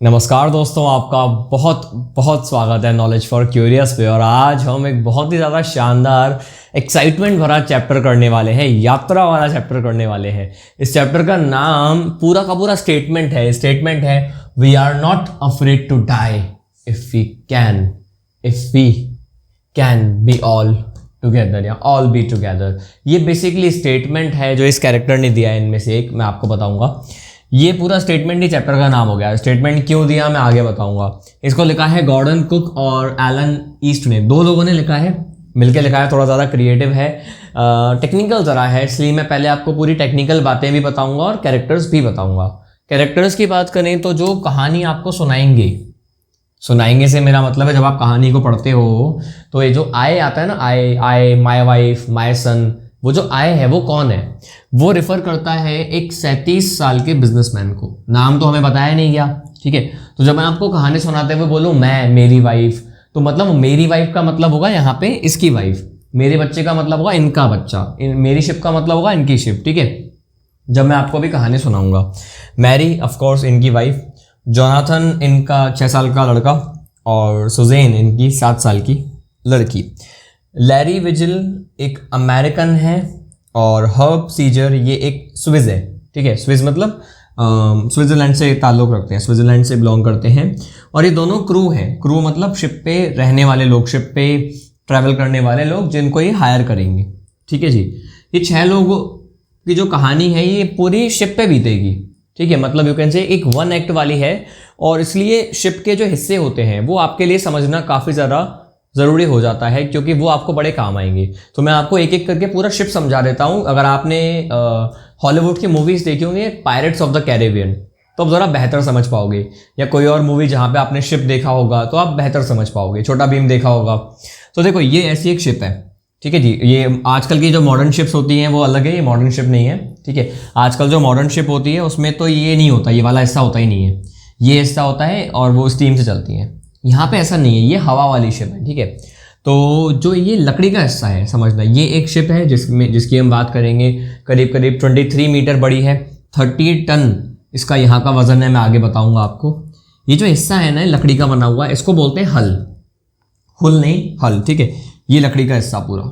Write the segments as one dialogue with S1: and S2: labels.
S1: नमस्कार दोस्तों, आपका बहुत बहुत स्वागत है नॉलेज फॉर क्यूरियस पे। और आज हम एक बहुत ही ज़्यादा शानदार एक्साइटमेंट भरा चैप्टर करने वाले हैं, यात्रा वाला चैप्टर करने वाले हैं। इस चैप्टर का नाम पूरा का पूरा स्टेटमेंट है we are not afraid to die if we can be all together या ऑल बी टुगेदर। ये बेसिकली स्टेटमेंट है जो इस कैरेक्टर ने दिया है। इनमें से एक मैं आपको बताऊंगा। ये पूरा स्टेटमेंट ही चैप्टर का नाम हो गया। स्टेटमेंट क्यों दिया मैं आगे बताऊंगा। इसको लिखा है गॉर्डन कुक और एलन ईस्ट ने, दो लोगों ने लिखा है, मिलकर लिखा है। थोड़ा ज़्यादा क्रिएटिव है, टेक्निकल ज़रा है, इसलिए मैं पहले आपको पूरी टेक्निकल बातें भी बताऊंगा और कैरेक्टर्स भी बताऊंगा। कैरेक्टर्स की बात करें तो जो कहानी आपको सुनाएंगे से मेरा मतलब है जब आप कहानी को पढ़ते हो तो ये जो आई आता है ना, I my wife my son, वो जो आई है वो कौन है? वो रिफर करता है एक 37 साल के बिजनेसमैन को। नाम तो हमें बताया नहीं गया, ठीक है। तो जब मैं आपको कहानी सुनाते हुए बोलूँ मैं, मेरी वाइफ, तो मतलब मेरी वाइफ का मतलब होगा यहाँ पे इसकी वाइफ, मेरे बच्चे का मतलब होगा इनका बच्चा, मेरी शिप का मतलब होगा इनकी शिप, ठीक है। जब मैं आपको अभी कहानी सुनाऊंगा, मैरी ऑफकोर्स इनकी वाइफ, जोनाथन इनका 6 साल का लड़का और सुजेन इनकी 7 साल की लड़की। लैरी विजिल एक अमेरिकन है और हर्ब सीजर ये एक स्विस है, ठीक है। स्विस मतलब स्विट्ज़रलैंड से ताल्लुक़ रखते हैं, स्विट्ज़रलैंड से बिलोंग करते हैं। और ये दोनों क्रू हैं। क्रू मतलब शिप पे रहने वाले लोग, शिप पे ट्रैवल करने वाले लोग जिनको ये हायर करेंगे, ठीक है जी। ये 6 लोगों की जो कहानी है ये पूरी शिप पे बीतेगी, ठीक है। मतलब यू कैन से एक 1 एक्ट वाली है और इसलिए शिप के जो हिस्से होते हैं वो आपके लिए समझना काफ़ी ज़्यादा ज़रूरी हो जाता है क्योंकि वो आपको बड़े काम आएंगे। तो मैं आपको एक एक करके पूरा शिप समझा देता हूँ। अगर आपने हॉलीवुड की मूवीज़ देखी होंगी पायरेट्स ऑफ द कैरेबियन तो आप ज़रा बेहतर समझ पाओगे, या कोई और मूवी जहाँ पे आपने शिप देखा होगा तो आप बेहतर समझ पाओगे, छोटा भीम देखा होगा। तो देखो ये ऐसी एक शिप है, ठीक है जी। ये आजकल की जो मॉडर्न शिप्स होती हैं वो अलग है, ये मॉडर्न शिप नहीं है, ठीक है। आजकल जो मॉडर्न शिप होती है उसमें तो ये नहीं होता, ये वाला हिस्सा होता ही नहीं है, ये हिस्सा होता है और वो स्टीम से चलती है। यहाँ पे ऐसा नहीं है, ये हवा वाली शिप है, ठीक है। तो जो ये लकड़ी का हिस्सा है समझना, ये एक शिप है जिसकी हम बात करेंगे, करीब करीब 23 मीटर बड़ी है, 30 टन इसका यहाँ का वजन है, मैं आगे बताऊंगा आपको। ये जो हिस्सा है ना लकड़ी का बना हुआ, इसको बोलते हैं हुल नहीं हल, ठीक है। ये लकड़ी का हिस्सा पूरा।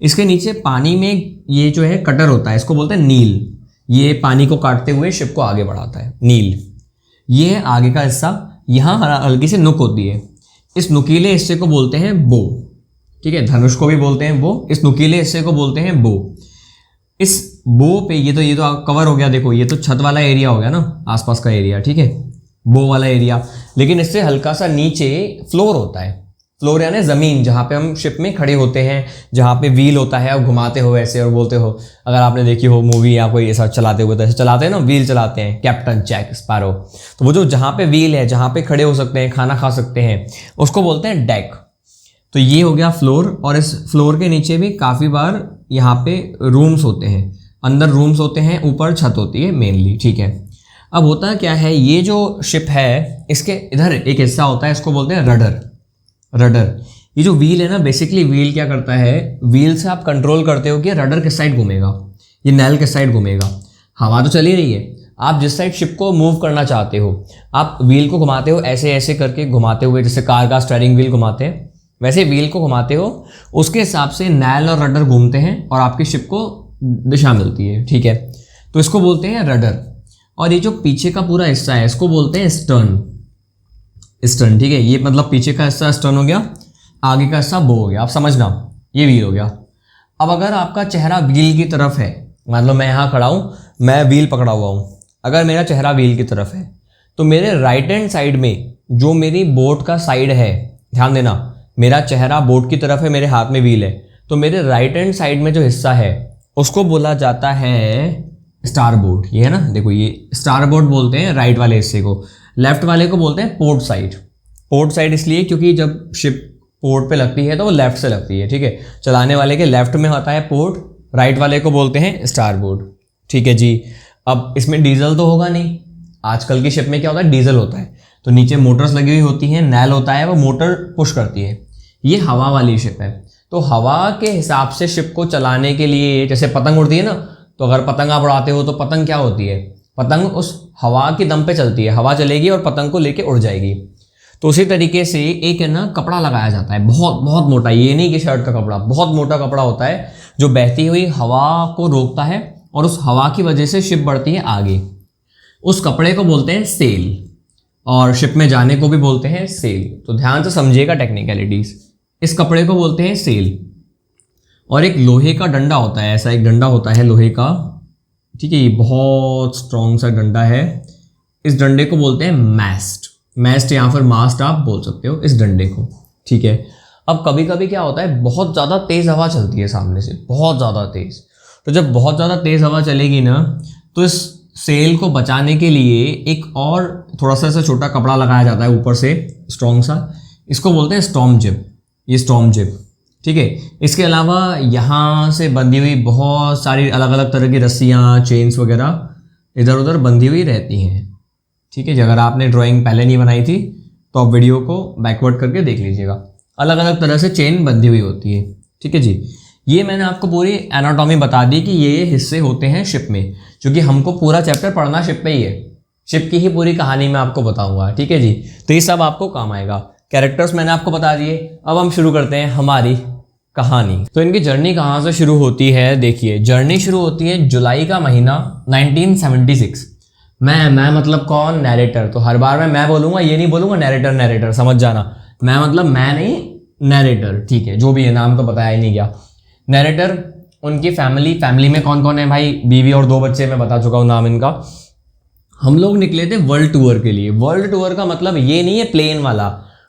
S1: इसके नीचे पानी में ये जो है कटर होता है, इसको बोलते हैं नील। ये पानी को काटते हुए शिप को आगे बढ़ाता है, नील। ये है आगे का हिस्सा, यहाँ हल्की सी नुक होती है, इस नुकीले हिस्से को बोलते हैं बो, ठीक है। धनुष को भी बोलते हैं बो, इस नुकीले हिस्से को बोलते हैं बो। इस बो पे ये तो कवर हो गया, देखो ये तो छत वाला एरिया हो गया ना, आसपास का एरिया, ठीक है, बो वाला एरिया। लेकिन इससे हल्का सा नीचे फ्लोर होता है, फ्लोर यानी ज़मीन, जहाँ पे हम शिप में खड़े होते हैं, जहाँ पे व्हील होता है, आप घुमाते हो ऐसे और बोलते हो, अगर आपने देखी हो मूवी या कोई ऐसा चलाते हुए तो ऐसे चलाते हैं ना, व्हील चलाते हैं, कैप्टन जैक स्पैरो। तो वो जो जहाँ पे व्हील है, जहाँ पे खड़े हो सकते हैं, खाना खा सकते हैं, उसको बोलते हैं डेक। तो ये हो गया फ्लोर, और इस फ्लोर के नीचे भी काफ़ी बार यहाँ पे रूम्स होते हैं, अंदर रूम्स होते हैं, ऊपर छत होती है मेनली, ठीक है। अब होता क्या है, ये जो शिप है इसके इधर एक हिस्सा होता है, इसको बोलते हैं रडर। ये जो व्हील है ना, बेसिकली व्हील क्या करता है, व्हील से आप कंट्रोल करते हो कि रडर किस साइड घूमेगा, ये नैल किस साइड घूमेगा। हवा तो चली रही है, आप जिस साइड शिप को मूव करना चाहते हो आप व्हील को घुमाते हो, ऐसे ऐसे करके घुमाते हुए, जैसे कार का स्टीयरिंग व्हील घुमाते हैं वैसे व्हील को घुमाते हो, उसके हिसाब से नैल और रडर घूमते हैं और आपकी शिप को दिशा मिलती है, ठीक है। तो इसको बोलते हैं रडर। और ये जो पीछे का पूरा हिस्सा है इसको बोलते हैं स्टर्न, ठीक है। ये मतलब पीछे का हिस्सा स्टर्न हो गया, आगे का हिस्सा बो हो गया, आप समझना, ये व्हील हो गया। अब अगर आपका चेहरा व्हील की तरफ है, मतलब मैं यहाँ खड़ा हूँ, मैं व्हील पकड़ा हुआ हूँ, अगर मेरा चेहरा व्हील की तरफ है तो मेरे राइट हैंड साइड में जो मेरी बोट का साइड है, ध्यान देना, मेरा चेहरा बोट की तरफ है, मेरे हाथ में व्हील है, तो मेरे राइट हैंड साइड में जो हिस्सा है उसको बोला जाता है स्टारबोर्ड। ये है ना, देखो ये स्टारबोर्ड बोलते हैं राइट वाले हिस्से को, लेफ्ट वाले को बोलते हैं पोर्ट साइड इसलिए क्योंकि जब शिप पोर्ट पे लगती है तो वो लेफ्ट से लगती है, ठीक है। चलाने वाले के लेफ्ट में होता है पोर्ट, राइट वाले को बोलते हैं स्टारबोर्ड, ठीक है जी। अब इसमें डीजल तो होगा नहीं, आजकल की शिप में क्या होता है, डीजल होता है, तो नीचे मोटर्स लगी हुई होती हैं, नैल होता है, वो मोटर पुश करती है। ये हवा वाली शिप है, तो हवा के हिसाब से शिप को चलाने के लिए, जैसे पतंग उड़ती है ना, तो अगर पतंग आप उड़ाते हो तो पतंग क्या होती है, पतंग उस हवा के दम पे चलती है, हवा चलेगी और पतंग को लेके उड़ जाएगी। तो उसी तरीके से एक है ना कपड़ा लगाया जाता है, बहुत बहुत मोटा, ये नहीं कि शर्ट का कपड़ा, बहुत मोटा कपड़ा होता है जो बहती हुई हवा को रोकता है और उस हवा की वजह से शिप बढ़ती है आगे। उस कपड़े को बोलते हैं सेल, और शिप में जाने को भी बोलते हैं सेल। तो ध्यान से समझिएगा टेक्निकलिटीज। इस कपड़े को बोलते हैं सेल। और एक लोहे का डंडा होता है, ऐसा एक डंडा होता है लोहे का, ठीक है, ये बहुत स्ट्रॉन्ग सा डंडा है। इस डंडे को बोलते हैं मैस्ट। मैस्ट या फिर मास्ट आप बोल सकते हो इस डंडे को, ठीक है। अब कभी कभी क्या होता है, बहुत ज़्यादा तेज़ हवा चलती है सामने से, बहुत ज़्यादा तेज़। तो जब बहुत ज़्यादा तेज़ हवा चलेगी ना, तो इस सेल को बचाने के लिए एक और थोड़ा सा ऐसा छोटा कपड़ा लगाया जाता है ऊपर से, स्ट्रॉन्ग सा। इसको बोलते हैं स्टॉर्म जिप, ये स्टॉर्म जिप, ठीक है। इसके अलावा यहाँ से बंधी हुई बहुत सारी अलग अलग तरह की रस्सियाँ, चेन्स वगैरह इधर उधर बंधी हुई रहती हैं, ठीक है। अगर आपने ड्राइंग पहले नहीं बनाई थी तो आप वीडियो को बैकवर्ड करके देख लीजिएगा। अलग अलग तरह से चेन बंधी हुई होती है, ठीक है जी। ये मैंने आपको पूरी एनाटॉमी बता दी कि ये हिस्से होते हैं शिप में, क्योंकि हमको पूरा चैप्टर पढ़ना शिप पे ही है। शिप की ही पूरी कहानी मैं आपको बताऊंगा, ठीक है जी। तो ये सब आपको काम आएगा। कैरेक्टर्स मैंने आपको बता दिए। अब हम शुरू करते हैं हमारी कहानी। तो इनकी जर्नी कहाँ से शुरू होती है, देखिए जर्नी शुरू होती है जुलाई का महीना 1976। मैं मतलब कौन, नैरेटर। तो हर बार मैं बोलूँगा, ये नहीं बोलूँगा नैरेटर, समझ जाना। मैं मतलब मैं नहीं, नैरेटर, ठीक है, जो भी है, नाम तो बताया ही नहीं गया। नैरेटर, उनकी फैमिली में कौन कौन है भाई, बीवी और 2 बच्चे, मैं बता चुका हूँ नाम इनका। हम लोग निकले थे वर्ल्ड टूर के लिए। वर्ल्ड टूर का मतलब ये नहीं है प्लेन वाला,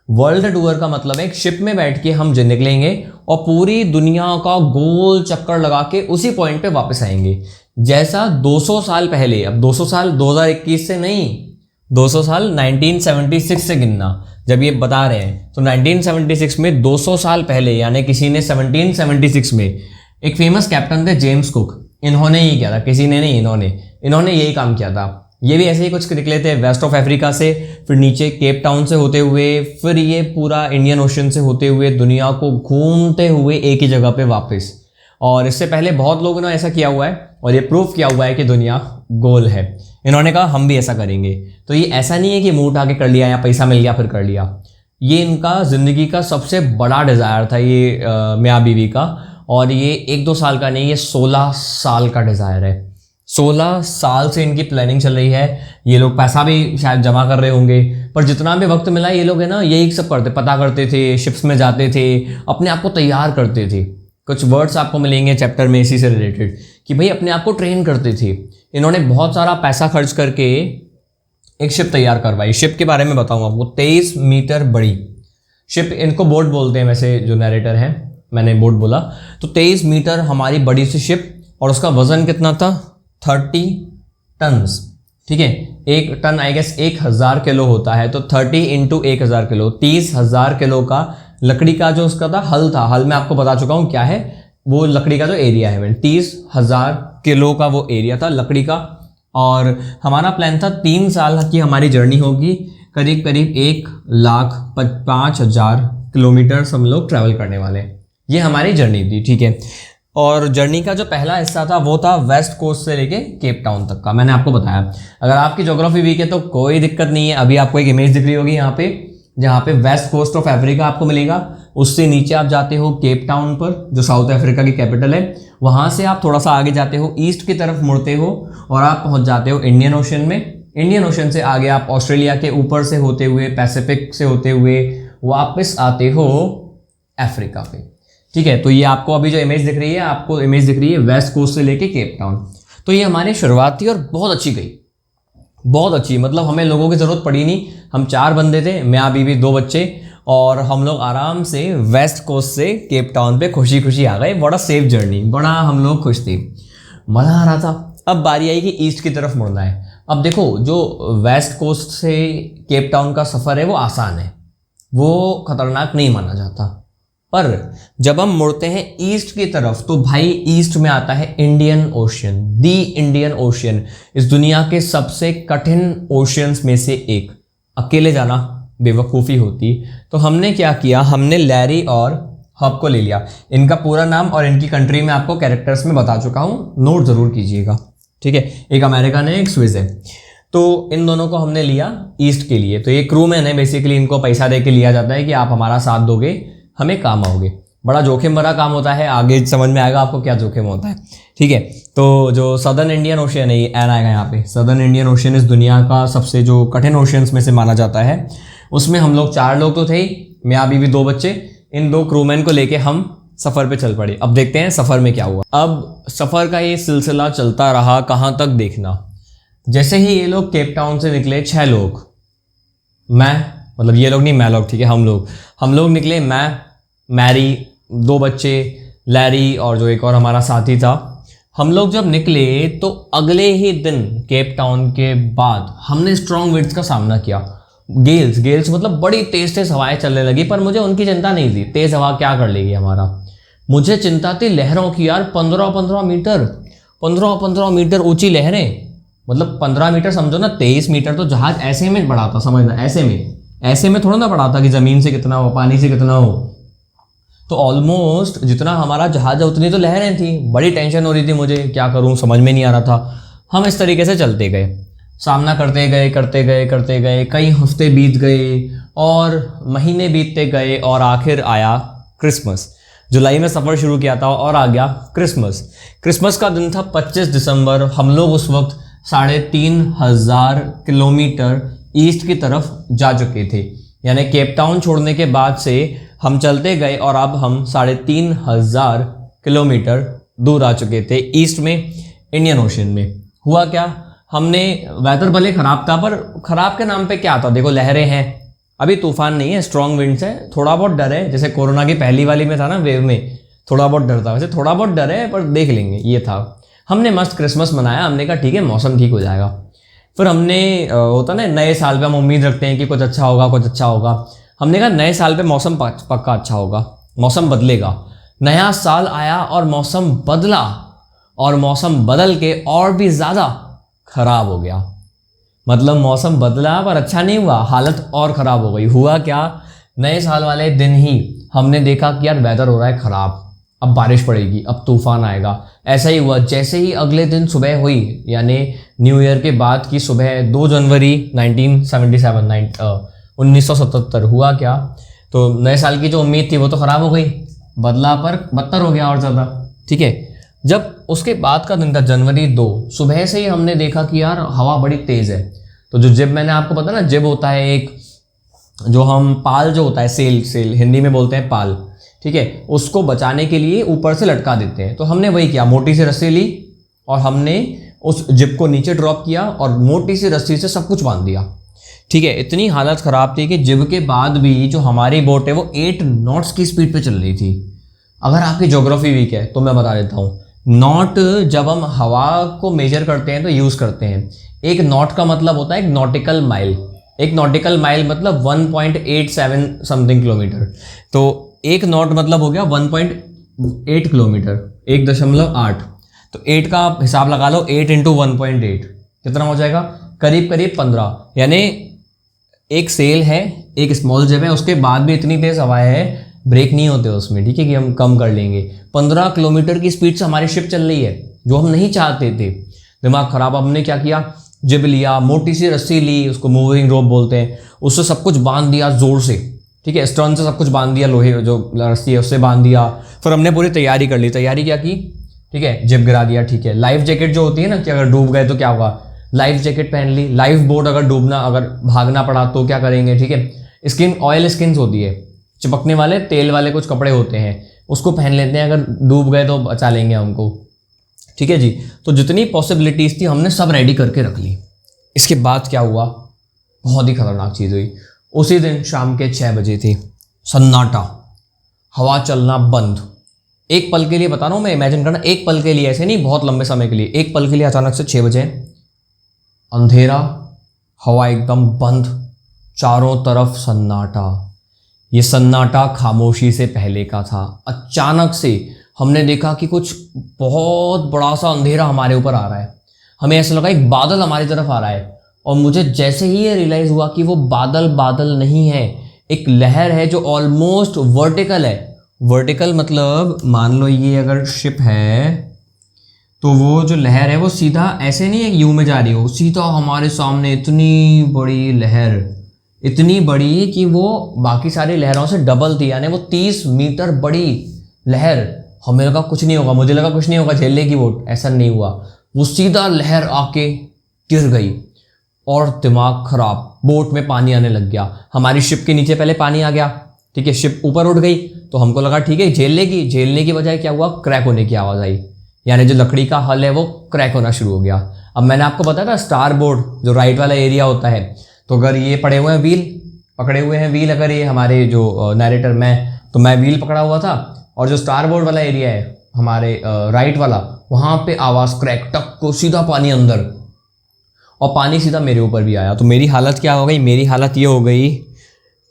S1: वर्ल्ड टूर का मतलब है शिप में बैठ के हम निकलेंगे और पूरी दुनिया का गोल चक्कर लगा के उसी पॉइंट पे वापस आएंगे। जैसा 200 साल पहले, अब 200 साल 2021 से नहीं, 200 साल 1976 से गिनना, जब ये बता रहे हैं। तो 1976 में 200 साल पहले, यानी किसी ने 1776 में, एक फेमस कैप्टन थे जेम्स कुक, इन्होंने ही किया था, किसी ने नहीं, इन्होंने यही काम किया था। ये भी ऐसे ही कुछ निकले थे वेस्ट ऑफ अफ्रीका से, फिर नीचे केप टाउन से होते हुए, फिर ये पूरा इंडियन ओशन से होते हुए दुनिया को घूमते हुए एक ही जगह पे वापस। और इससे पहले बहुत लोगों ने ऐसा किया हुआ है और ये प्रूफ किया हुआ है कि दुनिया गोल है। इन्होंने कहा हम भी ऐसा करेंगे। तो ये ऐसा नहीं है कि मुंह उठा के कर लिया या पैसा मिल गया फिर कर लिया। ये इनका ज़िंदगी का सबसे बड़ा डिज़ायर था, ये मियाँ बीवी का। और ये 1-2 साल का नहीं, ये 16 साल का डिज़ायर है। 16 साल से इनकी प्लानिंग चल रही है। ये लोग पैसा भी शायद जमा कर रहे होंगे, पर जितना भी वक्त मिला ये लोग है ना यही सब करते, पता करते थे, शिप्स में जाते थे, अपने आप को तैयार करते थे। कुछ वर्ड्स आपको मिलेंगे चैप्टर में इसी से रिलेटेड कि भाई अपने आप को ट्रेन करते थे। इन्होंने बहुत सारा पैसा खर्च करके एक शिप तैयार करवाई। शिप के बारे में बताऊंगा आपको, 23 मीटर बड़ी शिप, इनको बोट बोलते हैं वैसे जो नैरेटर है, मैंने बोट बोला। तो 23 मीटर हमारी बड़ी सी शिप, और उसका वजन कितना था, 30 टन्स, ठीक है। 1 टन आई गेस 1000 किलो होता है, तो 30 × 1000 किलो, 30,000 किलो का लकड़ी का जो उसका था हल था। हल मैं आपको बता चुका हूँ क्या है, वो लकड़ी का जो एरिया है, 30,000 किलो का वो एरिया था लकड़ी का। और हमारा प्लान था 3 साल की हमारी जर्नी होगी, करीब करीब 1,05,000 किलोमीटर हम लोग ट्रैवल करने वाले। ये हमारी जर्नी थी, ठीक है। और जर्नी का जो पहला हिस्सा था वो था वेस्ट कोस्ट से लेके केप टाउन तक का। मैंने आपको बताया, अगर आपकी ज्योग्राफी वीक है तो कोई दिक्कत नहीं है। अभी आपको एक इमेज दिख रही होगी यहाँ पे, जहाँ पे वेस्ट कोस्ट ऑफ अफ्रीका आपको मिलेगा। उससे नीचे आप जाते हो केप टाउन पर, जो साउथ अफ्रीका की कैपिटल है। वहाँ से आप थोड़ा सा आगे जाते हो, ईस्ट की तरफ मुड़ते हो और आप पहुँच जाते हो इंडियन ओशन में। इंडियन ओशन से आगे आप ऑस्ट्रेलिया के ऊपर से होते हुए, पैसिफिक से होते हुए वापस आते हो अफ्रीका पे, ठीक है। तो ये आपको अभी जो इमेज दिख रही है, आपको इमेज दिख रही है वेस्ट कोस्ट से लेके केप टाउन। तो ये हमारी शुरुआत थी और बहुत अच्छी गई, बहुत अच्छी। मतलब हमें लोगों की ज़रूरत पड़ी नहीं। हम 4 बंदे थे, मैं, बीवी, 2 बच्चे, और हम लोग आराम से वेस्ट कोस्ट से केप टाउन पे खुशी खुशी आ गए। बड़ा सेफ जर्नी, बड़ा हम लोग खुश थे, मज़ा आ रहा था। अब बारी आई कि ईस्ट की तरफ मुड़ना है। अब देखो, जो वेस्ट कोस्ट से केप टाउन का सफ़र है वो आसान है, वो खतरनाक नहीं माना जाता। पर जब हम मुड़ते हैं ईस्ट की तरफ, तो भाई ईस्ट में आता है इंडियन ओशन, दी इंडियन ओशन, इस दुनिया के सबसे कठिन ओशंस में से एक। अकेले जाना बेवकूफ़ी होती। तो हमने क्या किया, हमने लैरी और हब को ले लिया। इनका पूरा नाम और इनकी कंट्री में आपको कैरेक्टर्स में बता चुका हूँ, नोट ज़रूर कीजिएगा। ठीक है, एक अमेरिकन है, एक स्विस है। तो इन दोनों को हमने लिया ईस्ट के लिए। तो ये क्रूमैन है, बेसिकली इनको पैसा दे के लिया जाता है कि आप हमारा साथ दोगे, हमें काम आओगे। बड़ा जोखिम भरा काम होता है, आगे समझ में आएगा आपको क्या जोखिम होता है, ठीक है। तो जो सदर्न इंडियन ओशियन है, एन आएगा यहाँ पे, सदर्न इंडियन ओशियन इस दुनिया का सबसे जो कठिन ओशियंस में से माना जाता है। उसमें हम लोग 4 लोग तो थे ही, मैं अभी भी 2 बच्चे, इन 2 क्रूमैन को लेके हम सफ़र पे चल पड़े। अब देखते हैं सफ़र में क्या हुआ। अब सफ़र का ये सिलसिला चलता रहा, कहाँ तक देखना। जैसे ही ये लोग केप टाउन से निकले, 6 लोग, मैं मतलब ये लोग नहीं, मैं लोग, ठीक है, हम लोग निकले, मैं, मैरी, 2 बच्चे, लैरी और जो एक और हमारा साथी था। हम लोग जब निकले तो अगले ही दिन केप टाउन के बाद हमने स्ट्रॉन्ग विंड्स का सामना किया। गेल्स मतलब बड़ी तेज हवाएं चलने लगी, पर मुझे उनकी चिंता नहीं थी, तेज हवा क्या कर लेगी हमारा। मुझे चिंता थी लहरों की यार, 15 मीटर ऊंची लहरें, मतलब 15 मीटर समझो ना, 23 मीटर तो जहाज ऐसे में बढ़ा था, समझना, ऐसे में थोड़ा ना बढ़ा था कि ज़मीन से कितना हो, पानी से कितना हो। तो ऑलमोस्ट जितना हमारा जहाज है उतनी तो लहरें थी। बड़ी टेंशन हो रही थी मुझे, क्या करूं समझ में नहीं आ रहा था। हम इस तरीके से चलते गए, सामना करते गए, कई हफ्ते बीत गए और महीने बीतते गए और आखिर आया क्रिसमस। जुलाई में सफ़र शुरू किया था और आ गया क्रिसमस का दिन था 25 दिसंबर। हम लोग उस वक्त 3500 किलोमीटर ईस्ट की तरफ जा चुके थे, यानी केप टाउन छोड़ने के बाद से हम चलते गए और अब हम 3500 किलोमीटर दूर आ चुके थे ईस्ट में, इंडियन ओशन में। हुआ क्या, हमने, वेदर भले ख़राब था, पर ख़राब के नाम पे क्या था, देखो लहरें हैं, अभी तूफान नहीं है, स्ट्रॉन्ग विंड्स है, थोड़ा बहुत डर है, जैसे कोरोना की पहली वाली में था ना, वेव में थोड़ा बहुत डर था, वैसे थोड़ा बहुत डर है, पर देख लेंगे, ये था। हमने मस्त क्रिसमस मनाया, हमने कहा ठीक है मौसम ठीक हो जाएगा। फिर हमने होता ना नए साल पे हम उम्मीद रखते हैं कि कुछ अच्छा होगा, हमने कहा नए साल पे मौसम पक्का अच्छा होगा, मौसम बदलेगा। नया साल आया और मौसम बदला, और मौसम बदल के और भी ज़्यादा ख़राब हो गया। मतलब मौसम बदला पर अच्छा नहीं हुआ, हालत और ख़राब हो गई। हुआ क्या, नए साल वाले दिन ही हमने देखा कि यार वेदर हो रहा है ख़राब, अब बारिश पड़ेगी, अब तूफान आएगा। ऐसा ही हुआ, जैसे ही अगले दिन सुबह हुई, यानी न्यू ईयर के बाद की सुबह 2 जनवरी 1977 हुआ क्या, तो नए साल की जो उम्मीद थी वो तो ख़राब हो गई, बदला पर बदतर हो गया और ज़्यादा, ठीक है। जब उसके बाद का दिन था जनवरी 2, सुबह से ही हमने देखा कि यार हवा बड़ी तेज़ है। तो जो जिब, मैंने आपको पता ना, जिब होता है एक, जो हम पाल जो होता है, सेल हिंदी में बोलते हैं पाल, ठीक है, उसको बचाने के लिए ऊपर से लटका देते हैं। तो हमने वही किया, मोटी सी रस्सी ली और हमने उस जिप को नीचे ड्रॉप किया और मोटी सी रस्सी से सब कुछ बांध दिया, ठीक है। इतनी हालत ख़राब थी कि जिब के बाद भी जो हमारी बोट है वो 8 नॉट्स की स्पीड पे चल रही थी। अगर आपकी ज्योग्राफी वीक है तो मैं बता देता हूँ, नॉट जब हम हवा को मेजर करते हैं तो यूज़ करते हैं। एक नॉट का मतलब होता है एक नॉटिकल माइल, एक नॉटिकल माइल मतलब 1.87 समथिंग किलोमीटर। तो एक नॉट मतलब हो गया 1.8 किलोमीटर, 1.8। तो 8 का आप हिसाब लगा लो, 8 × 1.8 कितना हो जाएगा, करीब 15। यानी एक सेल है, एक स्मॉल जिब है, उसके बाद भी इतनी तेज़ हवाएं है, ब्रेक नहीं होते उसमें, ठीक है, कि हम कम कर लेंगे। 15 किलोमीटर की स्पीड से हमारी शिप चल रही है, जो हम नहीं चाहते थे। दिमाग ख़राब। हमने क्या किया, जिब लिया, मोटी सी रस्सी ली, उसको मूविंग रोप बोलते हैं, उससे सब कुछ बांध दिया ज़ोर से, ठीक है, स्टर्न से सब कुछ बांध दिया, लोहे जो रस्सी है उससे बांध दिया। फिर हमने पूरी तैयारी कर ली। तैयारी क्या की, ठीक है, जिब गिरा दिया, ठीक है। लाइफ जैकेट जो होती है ना, कि अगर डूब गए तो क्या होगा, लाइफ जैकेट पहन ली। लाइफ बोट अगर भागना पड़ा तो क्या करेंगे, ठीक है। ऑयल स्किन्स होती है, चिपकने वाले तेल वाले कुछ कपड़े होते हैं, उसको पहन लेते हैं, अगर डूब गए तो बचा लेंगे हमको, ठीक है जी। तो जितनी पॉसिबिलिटीज़ थी हमने सब रेडी करके रख ली। इसके बाद क्या हुआ, बहुत ही खतरनाक चीज़ हुई। उसी दिन शाम के 6 बजे थी, सन्नाटा, हवा चलना बंद। एक पल के लिए बता रहा हूँ मैं, इमेजिन करना, एक पल के लिए, ऐसे नहीं बहुत लंबे समय के लिए, एक पल के लिए अचानक से 6 बजे अंधेरा, हवा एकदम बंद, चारों तरफ सन्नाटा। ये सन्नाटा खामोशी से पहले का था। अचानक से हमने देखा कि कुछ बहुत बड़ा सा अंधेरा हमारे ऊपर आ रहा है। हमें ऐसा लगा एक बादल हमारी तरफ आ रहा है, और मुझे जैसे ही ये रियलाइज़ हुआ कि वो बादल नहीं है, एक लहर है जो ऑलमोस्ट वर्टिकल है। वर्टिकल मतलब मान लो ये अगर शिप है तो वो जो लहर है वो सीधा ऐसे नहीं है यू में जा रही हो, सीधा हमारे सामने इतनी बड़ी लहर, इतनी बड़ी कि वो बाकी सारी लहरों से डबल थी, यानी वो 30 मीटर बड़ी लहर। हमें लगा कुछ नहीं होगा, मुझे लगा कुछ नहीं होगा, झेल लेगी बोट, ऐसा नहीं हुआ। वो सीधा लहर आके गिर गई और दिमाग खराब, बोट में पानी आने लग गया। हमारी शिप के नीचे पहले पानी आ गया, ठीक है, शिप ऊपर उठ गई तो हमको लगा ठीक है झेल लेगी, झेलने की बजाय क्या हुआ, क्रैक होने की आवाज़ आई, यानी जो लकड़ी का हल है वो क्रैक होना शुरू हो गया। अब मैंने आपको बताया था स्टार बोर्ड जो राइट वाला एरिया होता है, तो अगर ये पड़े हुए हैं व्हील, पकड़े हुए हैं व्हील, अगर ये हमारे जो नैरेटर तो मैं व्हील पकड़ा हुआ था, और जो स्टार बोर्ड वाला एरिया है हमारे राइट वाला, वहाँ पे आवाज़ क्रैक, टक को सीधा पानी अंदर, और पानी सीधा मेरे ऊपर भी आया। तो मेरी हालत क्या हो गई, मेरी हालत ये हो गई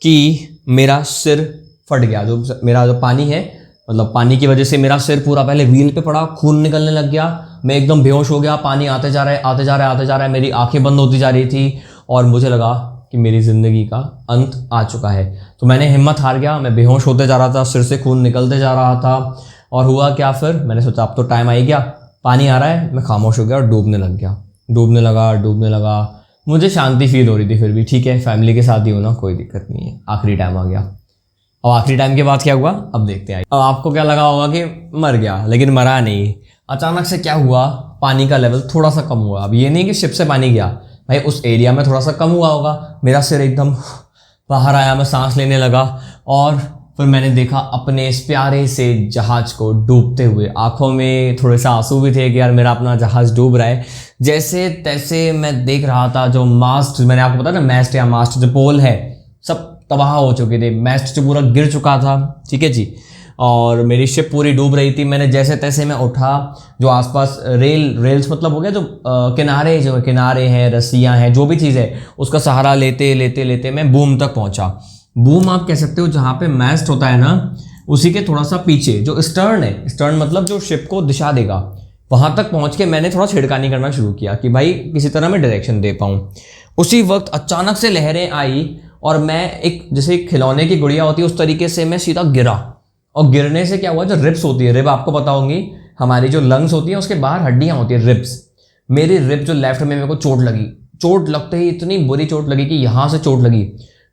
S1: कि मेरा सिर फट गया। जो मेरा जो पानी है, मतलब पानी की वजह से मेरा सिर पूरा पहले व्हील पे पड़ा, खून निकलने लग गया, मैं एकदम बेहोश हो गया, पानी आते जा रहा है, आते जा रहा है, आते जा रहा है, मेरी आंखें बंद होती जा रही थी और मुझे लगा कि मेरी ज़िंदगी का अंत आ चुका है। तो मैंने हिम्मत हार गया, मैं बेहोश होते जा रहा था, सिर से खून निकलते जा रहा था। और हुआ क्या, फिर मैंने सोचा अब तो टाइम आ ही गया, पानी आ रहा है, मैं खामोश हो गया और डूबने लग गया, डूबने लगा। मुझे शांति फील हो रही थी, फिर भी ठीक है, फैमिली के साथ ही हो ना, कोई दिक्कत नहीं है। आखिरी टाइम आ गया। और आखिरी टाइम के बाद क्या हुआ अब देखते हैं। अब आपको क्या लगा होगा कि मर गया, लेकिन मरा नहीं। अचानक से क्या हुआ, पानी का लेवल थोड़ा सा कम हुआ। अब ये नहीं कि शिप से पानी गया, भाई उस एरिया में थोड़ा सा कम हुआ होगा। मेरा सिर एकदम बाहर आया, मैं सांस लेने लगा और फिर मैंने देखा अपने इस प्यारे से जहाज को डूबते हुए। आंखों में थोड़े से आंसू भी थे कि यार मेरा अपना जहाज डूब रहा है। जैसे तैसे मैं देख रहा था, जो मास्ट, मैंने आपको बताया ना, मैस्ट या मास्ट जो पोल है सब तबाह हो चुके थे, मैस्ट जो पूरा गिर चुका था, ठीक है जी, और मेरी शिप पूरी डूब रही थी। मैंने जैसे तैसे मैं उठा, जो आसपास रेल्स मतलब हो गया, जो किनारे हैं, रस्सियाँ हैं, जो भी चीज़ है, उसका सहारा लेते लेते लेते मैं बूम तक पहुंचा। बूम आप कह सकते हो जहाँ पे मैस्ट होता है ना, उसी के थोड़ा सा पीछे जो स्टर्न है, स्टर्न मतलब जो शिप को दिशा देगा, वहाँ तक पहुँच के मैंने थोड़ा छिड़कानी करना शुरू किया कि भाई किसी तरह मैं डायरेक्शन दे पाऊँ। उसी वक्त अचानक से लहरें आई और मैं एक जैसे खिलौने की गुड़िया होती है उस तरीके से मैं सीधा गिरा। और गिरने से क्या हुआ, जो रिब्स होती है, रिब आपको पता होंगी, हमारी जो लंग्स होती है उसके बाहर हड्डियाँ होती है, रिब्स, मेरी रिब जो लेफ्ट में मेरे को चोट लगी। चोट लगते ही इतनी बुरी चोट लगी कि यहाँ से चोट लगी,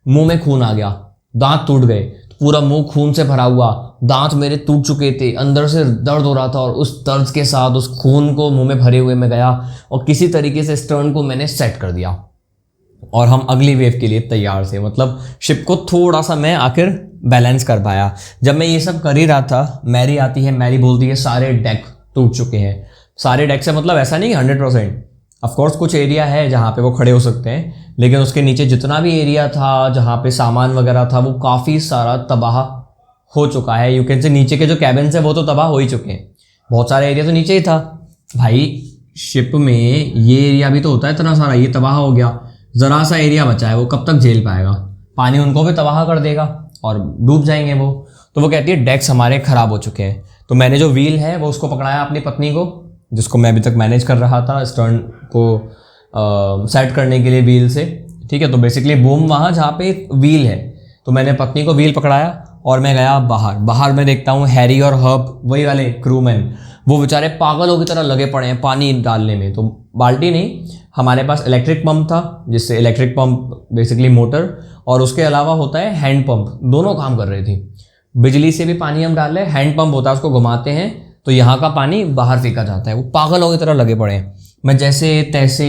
S1: मुंह में खून आ गया, दांत टूट गए, पूरा मुंह खून से भरा हुआ, दांत मेरे टूट चुके थे, अंदर से दर्द हो रहा था और उस दर्द के साथ उस खून को मुंह में भरे हुए मैं गया और किसी तरीके से स्टर्न को मैंने सेट कर दिया और हम अगली वेव के लिए तैयार थे। मतलब शिप को थोड़ा सा मैं आखिर बैलेंस कर पाया। जब मैं ये सब कर ही रहा था, मैरी आती है, मैरी बोलती है सारे डेक टूट चुके हैं। सारे डेक से मतलब ऐसा नहीं कि 100%, ऑफकोर्स कुछ एरिया है जहाँ पे वो खड़े हो सकते हैं, लेकिन उसके नीचे जितना भी एरिया था जहाँ पे सामान वगैरह था वो काफ़ी सारा तबाह हो चुका है। यू कैन से नीचे के जो कैबिन्स है वो तो तबाह हो ही चुके हैं, बहुत सारे एरिया तो नीचे ही था। भाई शिप में ये एरिया भी तो होता है इतना सारा, ये तबाह हो गया, ज़रा सा एरिया बचा है, वो कब तक झेल पाएगा, पानी उनको भी तबाह कर देगा और डूब जाएंगे वो। तो वो कहती है डेक्स हमारे ख़राब हो चुके हैं। तो मैंने जो व्हील है वो उसको पकड़ाया अपनी पत्नी को, जिसको मैं अभी तक मैनेज कर रहा था स्टर्न को सेट करने के लिए व्हील से, ठीक है। तो बेसिकली बूम वहाँ जहाँ पे व्हील है, तो मैंने पत्नी को व्हील पकड़ाया और मैं गया बाहर मैं देखता हूँ हैरी और हर्ब, वही वाले क्रूमैन, वो बेचारे पागलों की तरह लगे पड़े हैं पानी डालने में। तो बाल्टी नहीं, हमारे पास इलेक्ट्रिक पंप था, जिससे इलेक्ट्रिक पंप बेसिकली मोटर, और उसके अलावा होता है हैंड पंप, दोनों काम कर रहे थे। बिजली से भी पानी हम डाल रहे हैं, हैंड पंप होता है उसको घुमाते हैं तो यहाँ का पानी बाहर फेंका जाता है। वो पागलों की तरह लगे पड़े हैं। मैं जैसे तैसे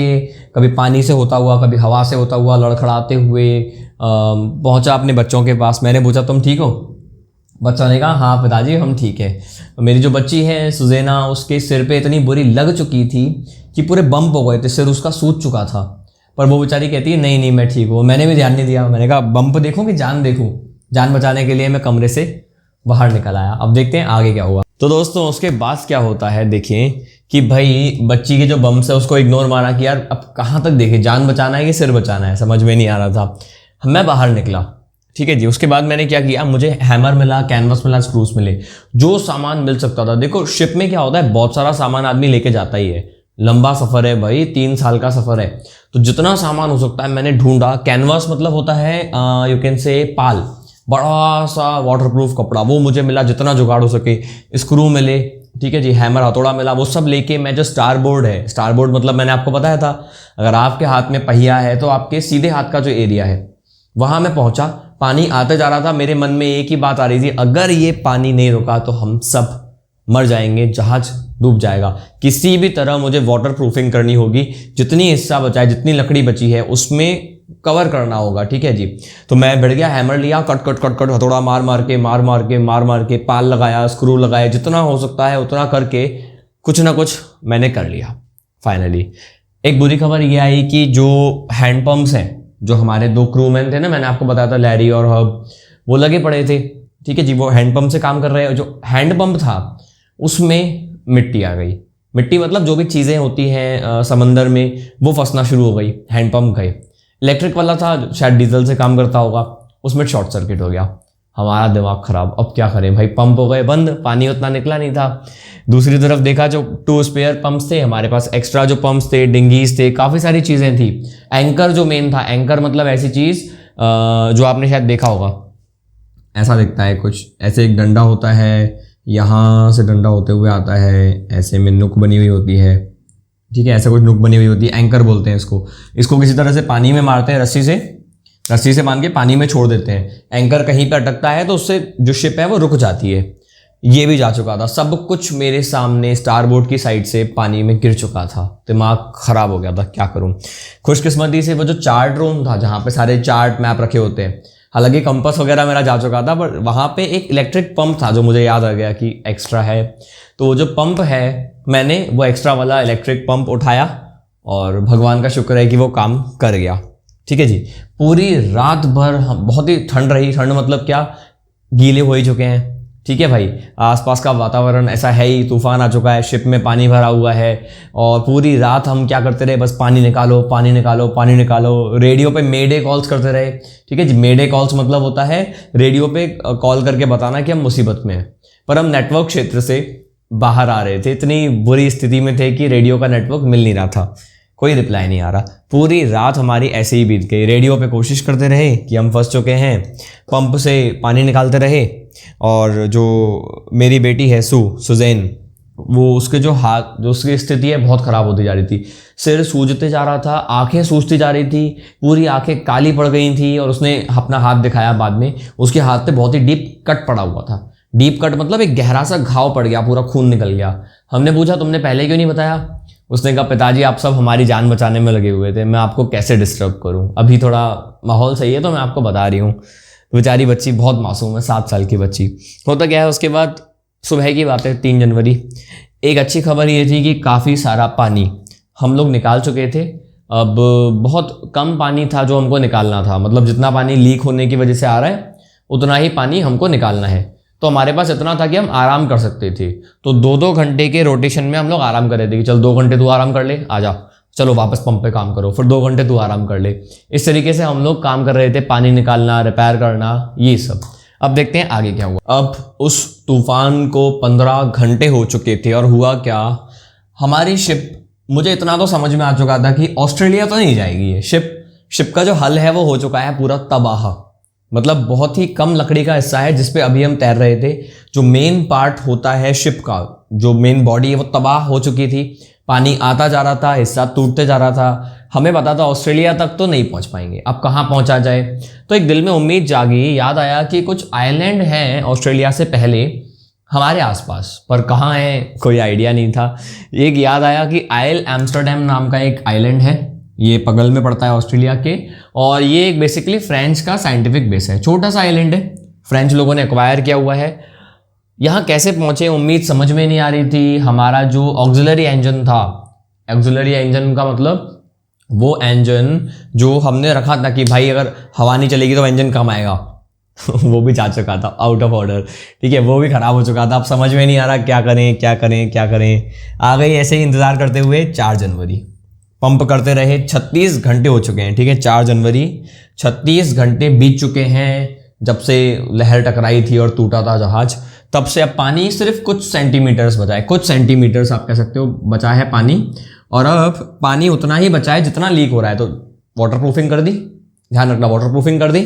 S1: कभी पानी से होता हुआ, कभी हवा से होता हुआ, लड़खड़ाते हुए पहुँचा अपने बच्चों के पास। मैंने पूछा तुम ठीक हो? बच्चा ने कहा हाँ पिताजी हम ठीक है। मेरी जो बच्ची है सुजैना, उसके सिर पे इतनी बुरी लग चुकी थी कि पूरे बम्प हो गए थे, सिर उसका सूज चुका था, पर वो बेचारी कहती है नहीं मैं ठीक हूँ। मैंने भी ध्यान नहीं दिया, मैंने कहा बम्प देखूँ कि जान देखूँ। जान बचाने के लिए मैं कमरे से बाहर निकल आया। अब देखते हैं आगे क्या हुआ। तो दोस्तों उसके बाद क्या होता है देखिए कि भाई बच्ची के जो बम्प्स है उसको इग्नोर मारा कि यार अब कहाँ तक देखे, जान बचाना है कि सिर बचाना है, समझ में नहीं आ रहा था। मैं बाहर निकला, ठीक है जी। उसके बाद मैंने क्या किया, मुझे हैमर मिला, कैनवस मिला, स्क्रूज मिले, जो सामान मिल सकता था। देखो शिप में क्या होता है, बहुत सारा सामान आदमी लेके जाता ही है, लंबा सफ़र है भाई, 3 साल का सफ़र है, तो जितना सामान हो सकता है मैंने ढूंढा। कैनवस मतलब होता है यू कैन से पाल, बड़ा सा वाटरप्रूफ कपड़ा, वो मुझे मिला जितना जुगाड़ हो सके। स्क्रू मिले, ठीक है जी, हैमर हथौड़ा मिला, वो सब लेके मैं जो स्टार बोर्ड है, स्टार बोर्ड मतलब मैंने आपको बताया था अगर आपके हाथ में पहिया है तो आपके सीधे हाथ का जो एरिया है वहां मैं पहुंचा। पानी आते जा रहा था, मेरे मन में एक ही बात आ रही थी, अगर ये पानी नहीं रुका तो हम सब मर जाएंगे, जहाज डूब जाएगा। किसी भी तरह मुझे वाटर प्रूफिंग करनी होगी, जितनी हिस्सा बचा है, जितनी लकड़ी बची है उसमें कवर करना होगा, ठीक है जी। तो मैं भिड़ गया, हैमर लिया, कट कट कट कट हथौड़ा मार मार के पाल लगाया, स्क्रू लगाए, जितना हो सकता है उतना करके कुछ ना कुछ मैंने कर लिया। फाइनली एक बुरी खबर ये आई कि जो हैंडपम्प्स हैं, जो हमारे 2 क्रूमैन थे ना, मैंने आपको बताया था लैरी और हब, वो लगे पड़े थे, ठीक है जी, वो हैंडपम्प से काम कर रहे हैं। जो हैंडपम्प था उसमें मिट्टी आ गई, मिट्टी मतलब जो भी चीज़ें होती हैं समंदर में वो फंसना शुरू हो गई, हैंडपम्प गए। इलेक्ट्रिक वाला था, शायद डीजल से काम करता होगा, उसमें शॉर्ट सर्किट हो गया। हमारा दिमाग खराब, अब क्या करें भाई, पंप हो गए बंद, पानी उतना निकला नहीं था। दूसरी तरफ देखा, जो 2 स्पेयर पंप्स थे हमारे पास, एक्स्ट्रा जो पंप्स थे, डिंगीज थे, काफ़ी सारी चीज़ें थी। एंकर जो मेन था, एंकर मतलब ऐसी चीज़ जो आपने शायद देखा होगा, ऐसा दिखता है कुछ, ऐसे एक डंडा होता है, यहाँ से डंडा होते हुए आता है, ऐसे में नुक बनी हुई होती है, ठीक है, ऐसा कुछ नुक बनी हुई होती है, एंकर बोलते हैं इसको। इसको किसी तरह से पानी में मारते हैं, रस्सी से बांध के पानी में छोड़ देते हैं। एंकर कहीं पर अटकता है तो उससे जो शिप है वो रुक जाती है। ये भी जा चुका था, सब कुछ मेरे सामने स्टार बोर्ड की साइड से पानी में गिर चुका था, दिमाग खराब हो गया था, क्या करूं। खुशकिस्मती से वो जो चार्ट रूम था जहाँ पे सारे चार्ट मैप रखे होते हैं, हालांकि कंपास वगैरह मेरा जा चुका था, पर वहाँ पे एक इलेक्ट्रिक पंप था जो मुझे याद आ गया कि एक्स्ट्रा है। तो वो जो पंप है, मैंने वो एक्स्ट्रा वाला इलेक्ट्रिक पंप उठाया और भगवान का शुक्र है कि वो काम कर गया, ठीक है जी। पूरी रात भर बहुत ही ठंड रही, ठंड मतलब क्या, गीले हो ही चुके हैं, ठीक है भाई, आसपास का वातावरण ऐसा है ही, तूफान आ चुका है, शिप में पानी भरा हुआ है, और पूरी रात हम क्या करते रहे, बस पानी निकालो पानी निकालो पानी निकालो। रेडियो पे मेडे कॉल्स करते रहे, ठीक है जी। मेडे कॉल्स मतलब होता है रेडियो पे कॉल करके बताना कि हम मुसीबत में हैं, पर हम नेटवर्क क्षेत्र से बाहर आ रहे थे, इतनी बुरी स्थिति में थे कि रेडियो का नेटवर्क मिल नहीं रहा था, कोई रिप्लाई नहीं आ रहा। पूरी रात हमारी ऐसे ही बीत गई, रेडियो पे कोशिश करते रहे कि हम फंस चुके हैं, पंप से पानी निकालते रहे। और जो मेरी बेटी है सुजैन, वो उसके जो हाथ, जो उसकी स्थिति है बहुत ख़राब होती जा रही थी, सिर सूजते जा रहा था, आंखें सूजती जा रही थी, पूरी आंखें काली पड़ गई थी। और उसने अपना हाथ दिखाया बाद में, उसके हाथ पे बहुत ही डीप कट पड़ा हुआ था। डीप कट मतलब एक गहरा सा घाव पड़ गया, पूरा खून निकल गया। हमने पूछा तुमने पहले क्यों नहीं बताया? उसने कहा पिताजी आप सब हमारी जान बचाने में लगे हुए थे, मैं आपको कैसे डिस्टर्ब करूं, अभी थोड़ा माहौल सही है तो मैं आपको बता रही हूँ। बेचारी बच्ची बहुत मासूम है, 7 साल की बच्ची। होता क्या है, उसके बाद सुबह की बात है 3 जनवरी, एक अच्छी खबर ये थी कि काफ़ी सारा पानी हम लोग निकाल चुके थे। अब बहुत कम पानी था जो हमको निकालना था, मतलब जितना पानी लीक होने की वजह से आ रहा है उतना ही पानी हमको निकालना है। तो हमारे पास इतना था कि हम आराम कर सकते थे, तो 2-2 घंटे के रोटेशन में हम लोग आराम कर रहे थे कि चल 2 घंटे तू आराम कर ले, आ जा, चलो वापस पंप पे काम करो, फिर 2 घंटे तू आराम कर ले। इस तरीके से हम लोग काम कर रहे थे, पानी निकालना, रिपेयर करना, ये सब। अब देखते हैं आगे क्या हुआ। अब उस तूफान को 15 घंटे हो चुके थे और हुआ क्या, हमारी शिप, मुझे इतना तो समझ में आ चुका था कि ऑस्ट्रेलिया तो नहीं जाएगी ये शिप का जो हल है वो हो चुका है पूरा तबाह। मतलब बहुत ही कम लकड़ी का हिस्सा है जिसपे अभी हम तैर रहे थे। जो मेन पार्ट होता है शिप का, जो मेन बॉडी है वो तबाह हो चुकी थी, पानी आता जा रहा था, हिस्सा टूटते जा रहा था। हमें पता था ऑस्ट्रेलिया तक तो नहीं पहुंच पाएंगे, अब कहाँ पहुंचा जाए। तो एक दिल में उम्मीद जागी, याद आया कि कुछ आइलैंड हैं ऑस्ट्रेलिया से पहले हमारे आसपास, पर कहाँ है कोई आइडिया नहीं था। एक याद आया कि आइल एम्स्टर्डम नाम का एक आइलैंड है, ये बगल में पड़ता है ऑस्ट्रेलिया के, और ये एक बेसिकली फ्रेंच का साइंटिफिक बेस है, छोटा सा आइलैंड है, फ्रेंच लोगों ने एक्वायर किया हुआ है। यहाँ कैसे पहुंचे उम्मीद समझ में नहीं आ रही थी। हमारा जो ऑक्सिलरी इंजन था, ऑक्सिलरी इंजन का मतलब वो इंजन जो हमने रखा था कि भाई अगर हवा नहीं चलेगी तो इंजन कम आएगा वो भी जा चुका था आउट ऑफ ऑर्डर, ठीक है, वो भी खराब हो चुका था। अब समझ में नहीं आ रहा क्या करें क्या करें क्या करें। आ गई ऐसे ही इंतज़ार करते हुए 4 जनवरी, पंप करते रहे, 36 घंटे हो चुके हैं, ठीक है, 4 जनवरी 36 घंटे बीत चुके हैं जब से लहर टकराई थी और टूटा था जहाज। तब से अब पानी सिर्फ कुछ सेंटीमीटर्स बचा है, कुछ सेंटीमीटर्स आप कह सकते हो बचा है पानी, और अब पानी उतना ही बचा है जितना लीक हो रहा है। तो वाटर प्रूफिंग कर दी, ध्यान रखना, वाटर प्रूफिंग कर दी,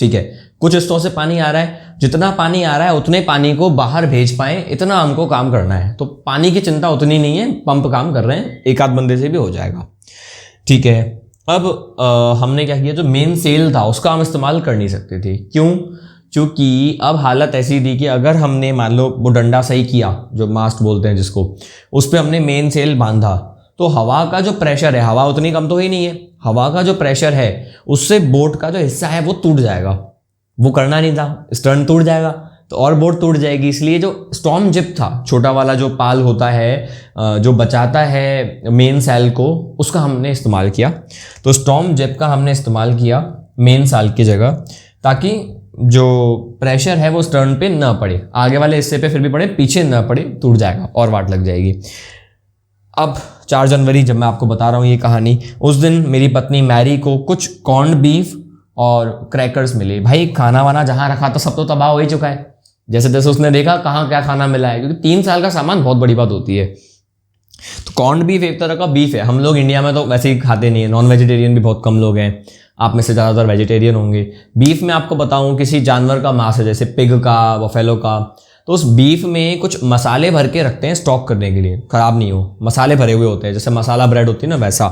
S1: ठीक है, कुछ स्टोर से पानी आ रहा है, जितना पानी आ रहा है उतने पानी को बाहर भेज पाए इतना हमको काम करना है। तो पानी की चिंता उतनी नहीं है, पंप काम कर रहे हैं, एक आध बंदे से भी हो जाएगा। ठीक है, अब हमने क्या किया, जो मेन सेल था उसका हम इस्तेमाल कर नहीं सकते थे। क्यों? क्योंकि अब हालत ऐसी थी कि अगर हमने मान लो वो डंडा सही किया, जो मास्ट बोलते हैं जिसको, उस पर हमने मेन सेल बांधा, तो हवा का जो प्रेशर है, हवा उतनी कम तो ही नहीं है, हवा का जो प्रेशर है उससे बोट का जो हिस्सा है वो टूट जाएगा। वो करना नहीं था, स्टर्न टूट जाएगा तो और बोट टूट जाएगी। इसलिए जो स्टॉर्म जिप था, छोटा वाला जो पाल होता है जो बचाता है मेन सैल को, उसका हमने इस्तेमाल किया। तो स्टॉर्म जिप का हमने इस्तेमाल किया मेन सैल की जगह, ताकि जो प्रेशर है वो स्टर्न पे ना पड़े, आगे वाले हिस्से पे फिर भी पड़े, पीछे ना पड़े, टूट जाएगा और वाट लग जाएगी। अब 4 जनवरी जब मैं आपको बता रहा हूँ ये कहानी, उस दिन मेरी पत्नी मैरी को कुछ कॉर्न बीफ और क्रैकर्स मिले। भाई खाना वाना जहाँ रखा तो सब तो तबाह हो ही चुका है। जैसे जैसे उसने देखा कहाँ क्या खाना मिला है, क्योंकि 3 साल का सामान बहुत बड़ी बात होती है। तो कॉर्न बीफ एक तरह का बीफ है, हम लोग इंडिया में तो वैसे ही खाते नहीं है, नॉन वेजिटेरियन भी बहुत कम लोग हैं, आप में से ज़्यादातर वेजिटेरियन होंगे। बीफ में आपको बताऊं किसी जानवर का मांस है, जैसे पिग का, बफेलो का, तो उस बीफ में कुछ मसाले भर के रखते हैं स्टॉक करने के लिए, ख़राब नहीं हो, मसाले भरे हुए होते हैं, जैसे मसाला ब्रेड होती है ना वैसा,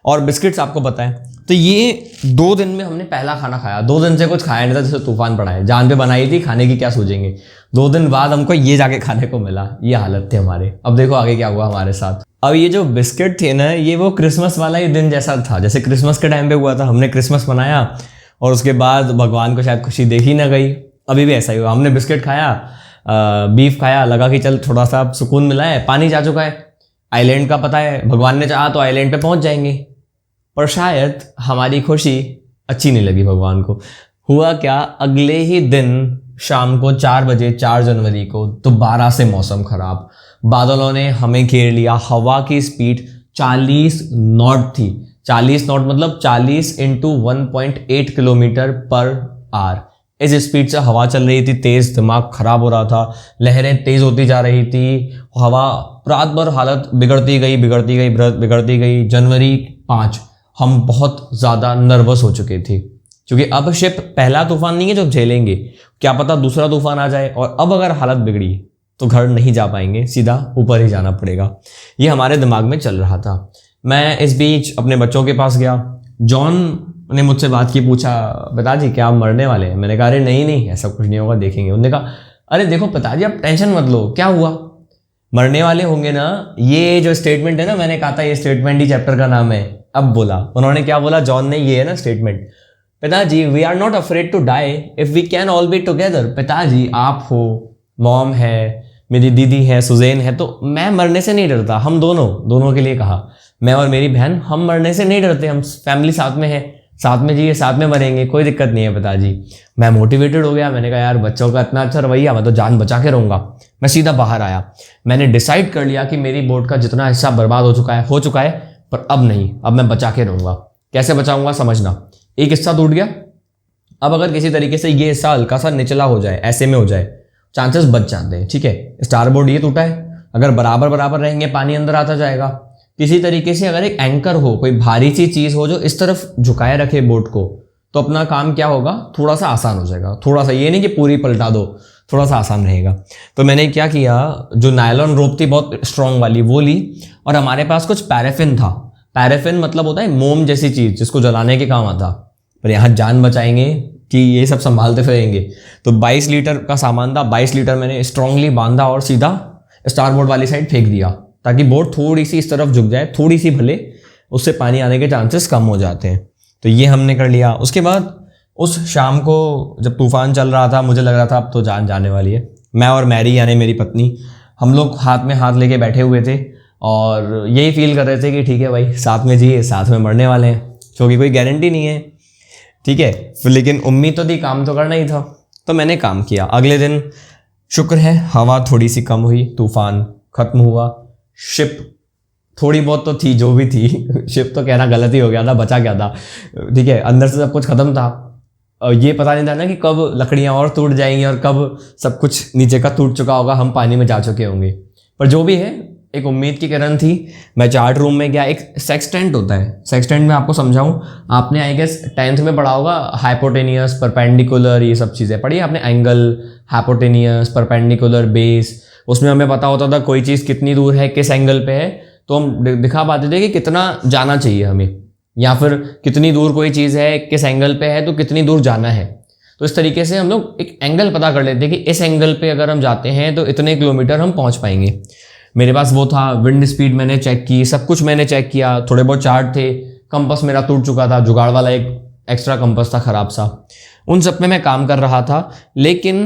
S1: और बिस्किट्स आपको पता है। तो ये 2 दिन में हमने पहला खाना खाया, 2 दिन से कुछ खाया नहीं था, जैसे तूफान पड़ा है, जान पे बनाई थी, खाने की क्या सोचेंगे। 2 दिन बाद हमको ये जाके खाने को मिला, ये हालत थे हमारे। अब देखो आगे क्या हुआ हमारे साथ। अब ये जो बिस्किट थे ना, ये वो क्रिसमस वाला ही दिन जैसा था, जैसे क्रिसमस के टाइम पे हुआ था, हमने क्रिसमस मनाया और उसके बाद भगवान को शायद खुशी देखी ना गई। अभी भी ऐसा ही हुआ, हमने बिस्किट खाया, बीफ खाया, लगा कि चल थोड़ा सा सुकून मिला है, पानी जा चुका है, आइलैंड का पता है, भगवान ने चाहा तो आइलैंड पे पहुंच जाएंगे। पर शायद हमारी खुशी अच्छी नहीं लगी भगवान को। हुआ क्या, अगले ही दिन शाम को 4 बजे 4 जनवरी को दोबारा से मौसम खराब, बादलों ने हमें घेर लिया। हवा की स्पीड 40 नॉट थी। 40 नॉट मतलब 40 × 1.8 किलोमीटर पर आवर। इस स्पीड से हवा चल रही थी तेज, दिमाग खराब हो रहा था, लहरें तेज होती जा रही थी, हवा रात भर हालत बिगड़ती गई। जनवरी 5 हम बहुत ज़्यादा नर्वस हो चुके थे, क्योंकि अब शिप पहला तूफान नहीं है जो झेलेंगे, क्या पता दूसरा तूफान आ जाए, और अब अगर हालत बिगड़ी तो घर नहीं जा पाएंगे, सीधा ऊपर ही जाना पड़ेगा। ये हमारे दिमाग में चल रहा था। मैं इस बीच अपने बच्चों के पास गया। जॉन ने मुझसे बात की, पूछा पिताजी क्या आप मरने वाले हैं? मैंने कहा अरे नहीं ऐसा कुछ नहीं होगा, देखेंगे। उन्होंने कहा अरे देखो पिताजी आप टेंशन मत लो, क्या हुआ, मरने वाले होंगे ना। ये जो स्टेटमेंट है ना, मैंने कहा था ये स्टेटमेंट ही चैप्टर का नाम है। अब बोला उन्होंने, क्या बोला जॉन ने, ये है ना स्टेटमेंट, पिताजी we are not afraid to die if we can all be together. पिताजी आप हो, मॉम है, मेरी दीदी है, सुजैन है, तो मैं मरने से नहीं डरता। हम दोनों के लिए कहा, मैं और मेरी बहन, हम मरने से नहीं डरते, हम फैमिली साथ में है, साथ में जिए, साथ में मरेंगे, कोई दिक्कत नहीं है पिताजी। मैं मोटिवेटेड हो गया, मैंने कहा यार बच्चों का इतना अच्छा रवैया, मैं तो जान बचा के रहूँगा। मैं सीधा बाहर आया। मैंने डिसाइड कर लिया कि मेरी बोट का जितना हिस्सा बर्बाद हो चुका है, पर अब नहीं, अब मैं बचा के रहूँगा। कैसे बचाऊँगा समझना, एक हिस्सा टूट गया, अब अगर किसी तरीके से ये हिस्सा हल्का सा निचला हो जाए, ऐसे में हो जाए, चांसेस बच जाते हैं। ठीक है, स्टारबोर्ड ये टूटा है, अगर बराबर रहेंगे पानी अंदर आता जाएगा। किसी तरीके से अगर एक एंकर हो, कोई भारी सी चीज़ हो जो इस तरफ झुकाए रखे बोट को, तो अपना काम क्या होगा, थोड़ा सा आसान हो जाएगा। थोड़ा सा, ये नहीं कि पूरी पलटा दो, थोड़ा सा आसान रहेगा। तो मैंने क्या किया, जो नायलॉन रोप थी बहुत स्ट्रॉन्ग वाली, वो ली, और हमारे पास कुछ पैराफिन था। पैराफिन मतलब होता है मोम जैसी चीज़, जिसको जलाने के काम आता। पर यहाँ जान बचाएंगे कि ये सब संभालते फिरेंगे। तो 22 लीटर का सामान था, 22 लीटर मैंने स्ट्रांगली बांधा और सीधा स्टारबोर्ड वाली साइड फेंक दिया, ताकि बोट थोड़ी सी इस तरफ झुक जाए, थोड़ी सी भले, उससे पानी आने के चांसेस कम हो जाते हैं। तो ये हमने कर लिया। उसके बाद उस शाम को जब तूफान चल रहा था, मुझे लग रहा था अब तो जान जाने वाली है। मैं और मैरी यानी मेरी पत्नी, हम लोग हाथ में हाथ लेके बैठे हुए थे और यही फील कर रहे थे कि ठीक है भाई, साथ में जिए, साथ में मरने वाले हैं, क्योंकि कोई गारंटी नहीं है। ठीक है, लेकिन उम्मीद तो थी, काम तो करना ही था। तो मैंने काम किया। अगले दिन शुक्र है हवा थोड़ी सी कम हुई, तूफान खत्म हुआ, शिप थोड़ी बहुत तो थी, जो भी थी शिप तो कहना गलत ही हो गया था, बचा क्या था। ठीक है, अंदर से सब कुछ खत्म था। ये पता नहीं था ना कि कब लकड़ियाँ और टूट जाएंगी और कब सब कुछ नीचे का टूट चुका होगा, हम पानी में जा चुके होंगे। पर जो भी है, एक उम्मीद की किरण थी। मैं चार्ट रूम में गया, एक सेक्सटेंट होता है, सेक्सटेंट में आपको समझाऊं, आपने आई गेस 10th में पढ़ा होगा, हाइपोटेनियस, परपेंडिकुलर, ये सब चीज़ें पढ़ी आपने, एंगल, हाइपोटेनियस, परपेंडिकुलर, बेस। उसमें हमें पता होता था कोई चीज़ कितनी दूर है, किस एंगल पे है, तो हम दिखा पाते थे कि कितना जाना चाहिए हमें, या फिर कितनी दूर कोई चीज़ है, किस एंगल पे है तो कितनी दूर जाना है। तो इस तरीके से हम लोग एक एंगल पता कर लेते हैं कि इस एंगल पे अगर हम जाते हैं तो इतने किलोमीटर हम पहुंच पाएंगे। मेरे पास वो था, विंड स्पीड मैंने चेक की, सब कुछ मैंने चेक किया, थोड़े बहुत चार्ट थे, कंपास मेरा टूट चुका था, जुगाड़ वाला एक एक्स्ट्रा कंपास था खराब सा, उन सब में मैं काम कर रहा था। लेकिन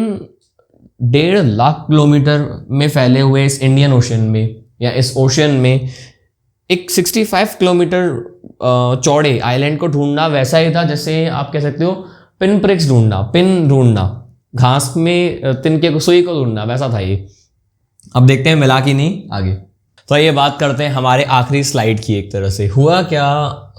S1: 1.5 लाख किलोमीटर में फैले हुए इस इंडियन ओशन में या इस ओशन में एक 65 किलोमीटर चौड़े आइलैंड को ढूंढना वैसा ही था जैसे आप कह सकते हो पिन प्रिक्स ढूंढना, पिन ढूंढना, घास में तिनके को, सुई को ढूंढना, वैसा था ये। अब देखते हैं मिला कि नहीं आगे। तो ये बात करते हैं हमारे आखिरी स्लाइड की। एक तरह से हुआ क्या,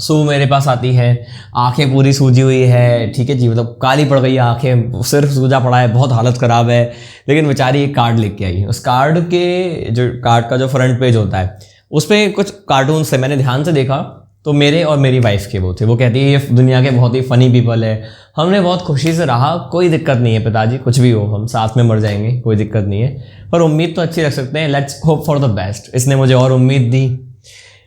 S1: सू मेरे पास आती है, आंखें पूरी सूजी हुई है, ठीक है जी, मतलब काली पड़ गई है आंखें, सिर्फ सूजा पड़ा है, बहुत हालत ख़राब है, लेकिन बेचारी एक कार्ड लेके आई। उस कार्ड के जो कार्ड का जो फ्रंट पेज होता है उस पर कुछ कार्टून से मैंने ध्यान से देखा, तो मेरे और मेरी वाइफ के वो थे। वो कहती है ये दुनिया के बहुत ही फ़नी पीपल है। हमने बहुत खुशी से रहा, कोई दिक्कत नहीं है पिताजी, कुछ भी हो हम साथ में मर जाएंगे, कोई दिक्कत नहीं है, पर उम्मीद तो अच्छी रख सकते हैं, let's hope for the best. इसने मुझे और उम्मीद दी।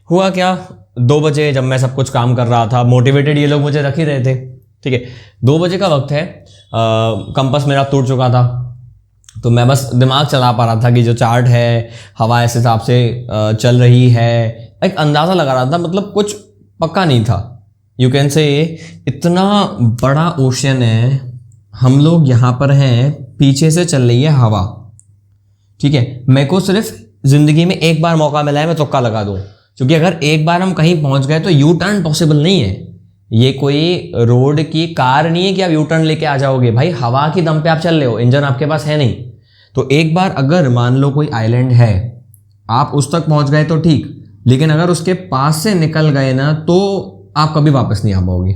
S1: हुआ क्या, 2 बजे जब मैं सब कुछ काम कर रहा था, मोटिवेटेड ये लोग मुझे रख ही रहे थे, ठीक है, 2 बजे का वक्त है, कंपास मेरा टूट चुका था, तो मैं बस दिमाग चला पा रहा था कि जो चार्ट है, हवा इस हिसाब से चल रही है, एक अंदाज़ा लगा रहा था, मतलब कुछ पक्का नहीं था। यू कैन से इतना बड़ा ओशन है, हम लोग यहाँ पर हैं, पीछे से चल रही है हवा, ठीक है, मेरे को सिर्फ ज़िंदगी में एक बार मौका मिला है मैं तुक्का लगा दूँ, क्योंकि अगर एक बार हम कहीं पहुँच गए तो यू टर्न पॉसिबल नहीं है। ये कोई रोड की कार नहीं है कि आप यू टर्न लेके आ जाओगे, भाई हवा की दम पे आप चल रहे हो, इंजन आपके पास है नहीं। तो एक बार अगर मान लो कोई आइलैंड है, आप उस तक पहुँच गए तो ठीक, लेकिन अगर उसके पास से निकल गए ना तो आप कभी वापस नहीं आ पाओगे,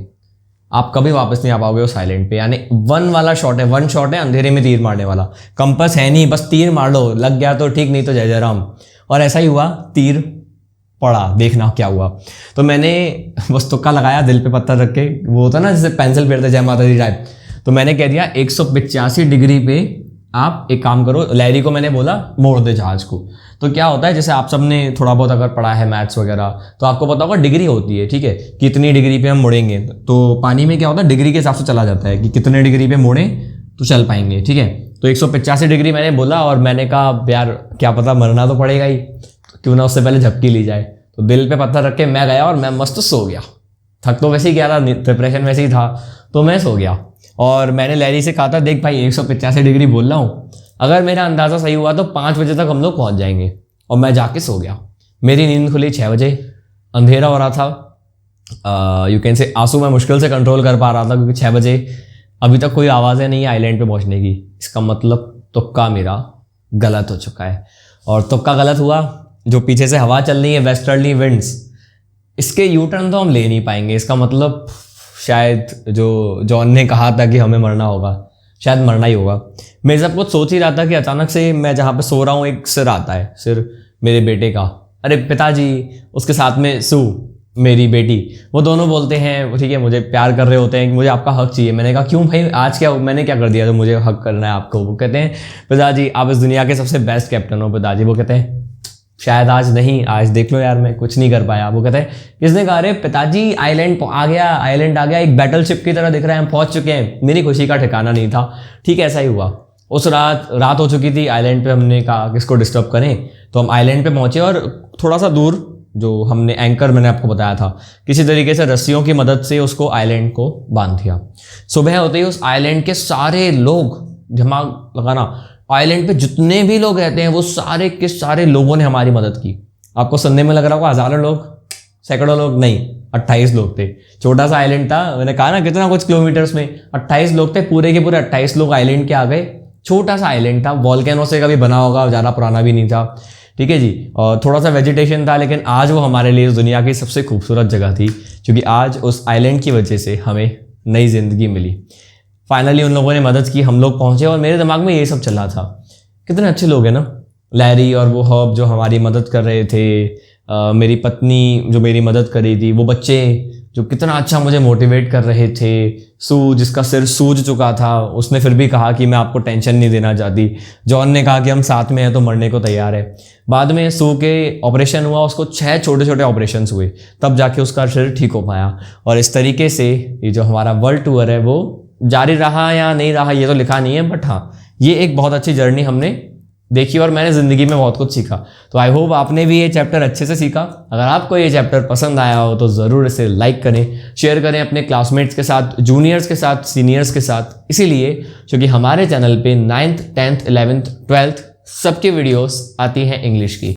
S1: आप कभी वापस नहीं आ पाओगे उस आइलैंड पे। यानी वन वाला शॉट है, वन शॉट है, अंधेरे में तीर मारने वाला, कंपास है नहीं, बस तीर मार लो, लग गया तो ठीक, नहीं तो जय जय राम। और ऐसा ही हुआ, तीर पड़ा, देखना क्या हुआ। तो मैंने बस तुक्का लगाया, दिल पे पत्थर रख के, वो होता ना जैसे पेंसिल फेरते जय माता दी टाइप, तो मैंने कह दिया 185 डिग्री पे आप एक काम करो, लैरी को मैंने बोला मोड़ दे जहाज को। तो क्या होता है, जैसे आप सबने थोड़ा बहुत अगर पढ़ा है मैथ्स वगैरह, तो आपको पता होगा डिग्री होती है, ठीक है, कितनी डिग्री पे हम मुड़ेंगे। तो पानी में क्या होता है, डिग्री के हिसाब से चला जाता है कि कितने डिग्री पे मुड़े तो चल पाएंगे, ठीक है। तो 185 डिग्री मैंने बोला, और मैंने कहा यार क्या पता मरना तो पड़ेगा ही, क्यों ना उससे पहले झपकी ली जाए। तो दिल पे पत्थर रख के मैं गया और मैं मस्त सो गया। थक तो वैसे ही गया था, प्रिपरेशन वैसे ही था, तो मैं सो गया। और मैंने लैरी से कहा था देख भाई 185 डिग्री बोल रहा हूँ, अगर मेरा अंदाज़ा सही हुआ तो 5 बजे तक हम लोग पहुँच जाएंगे। और मैं जाके सो गया। मेरी नींद खुली 6 बजे, अंधेरा हो रहा था, यू कैन से आंसू मैं मुश्किल से कंट्रोल कर पा रहा था, क्योंकि 6 बजे अभी तक कोई आवाज़ें नहीं है आइलैंड पे पहुँचने की। इसका मतलब तुक्का मेरा गलत हो चुका है। और तुक्का गलत हुआ, जो पीछे से हवा चल रही है, वेस्टर्ली विंड्स, इसके यू टर्न तो हम ले नहीं पाएंगे। इसका मतलब शायद जो जॉन ने कहा था कि हमें मरना होगा, शायद मरना ही होगा। मैं सब कुछ सोच ही रहा था कि अचानक से मैं जहाँ पे सो रहा हूँ एक सिर आता है, सिर मेरे बेटे का, अरे पिताजी, उसके साथ में सू मेरी बेटी, वो दोनों बोलते हैं ठीक है, मुझे प्यार कर रहे होते हैं कि मुझे आपका हक चाहिए। मैंने कहा क्यों भाई, आज क्या मैंने क्या कर दिया जो मुझे हक करना है आपको। वो कहते हैं पिताजी आप इस दुनिया के सबसे बेस्ट कैप्टन हो पिताजी। वो कहते हैं शायद आज नहीं, आज देख लो यार मैं कुछ नहीं कर पाया। वो कहते हैं किसने कहा, अरे पिताजी आइलैंड आ गया, आइलैंड आ गया, एक बैटलशिप की तरह दिख रहा है, हम पहुंच चुके हैं। मेरी खुशी का ठिकाना नहीं था। ठीक है, ऐसा ही हुआ। उस रात हो चुकी थी आइलैंड पे। हमने कहा किसको डिस्टर्ब करें, तो हम आइलैंड पे पहुंचे और थोड़ा सा दूर जो हमने एंकर मैंने आपको बताया था, किसी तरीके से रस्सियों की मदद से उसको आइलैंड को बांध दिया। सुबह होते ही उस आइलैंड के सारे लोग, दिमाग लगाना, आइलैंड पे जितने भी लोग रहते हैं वो सारे के सारे लोगों ने हमारी मदद की। आपको सुनने में लग रहा होगा हज़ारों लोग, सैकड़ों लोग, नहीं, 28 लोग थे। छोटा सा आइलैंड था, मैंने कहा ना कितना कुछ किलोमीटर्स में, 28 लोग थे, पूरे के पूरे 28 लोग आइलैंड के आ गए। छोटा सा आइलैंड था, वॉल्केनो से कभी बना होगा, ज़्यादा पुराना भी नहीं था, ठीक है जी। और थोड़ा सा वेजिटेशन था, लेकिन आज वो हमारे लिए इस दुनिया की सबसे खूबसूरत जगह थी, क्योंकि आज उस आइलैंड की वजह से हमें नई ज़िंदगी मिली। फाइनली उन लोगों ने मदद की, हम लोग पहुँचे और मेरे दिमाग में ये सब चल रहा था, कितने अच्छे लोग हैं ना, लैरी और वो हर्ब जो हमारी मदद कर रहे थे, मेरी पत्नी जो मेरी मदद कर रही थी, वो बच्चे जो कितना अच्छा मुझे मोटिवेट कर रहे थे, सू जिसका सिर सूज चुका था, उसने फिर भी कहा कि मैं आपको टेंशन नहीं देना चाहती, जॉन ने कहा कि हम साथ में हैं तो मरने को तैयार है। बाद में सू के ऑपरेशन हुआ, उसको 6 छोटे छोटे ऑपरेशंस हुए, तब जाके उसका शरीर ठीक हो पाया। और इस तरीके से ये जो हमारा वर्ल्ड टूर है वो जारी रहा या नहीं रहा ये तो लिखा नहीं है, बट हाँ ये एक बहुत अच्छी जर्नी हमने देखी और मैंने ज़िंदगी में बहुत कुछ सीखा। तो आई होप आपने भी ये चैप्टर अच्छे से सीखा। अगर आपको ये चैप्टर पसंद आया हो तो ज़रूर इसे लाइक करें, शेयर करें अपने क्लासमेट्स के साथ, जूनियर्स के साथ, सीनियर्स के साथ, इसीलिए क्योंकि हमारे चैनल पे 9th 10th 11th 12th सबके वीडियोस आती हैं इंग्लिश की।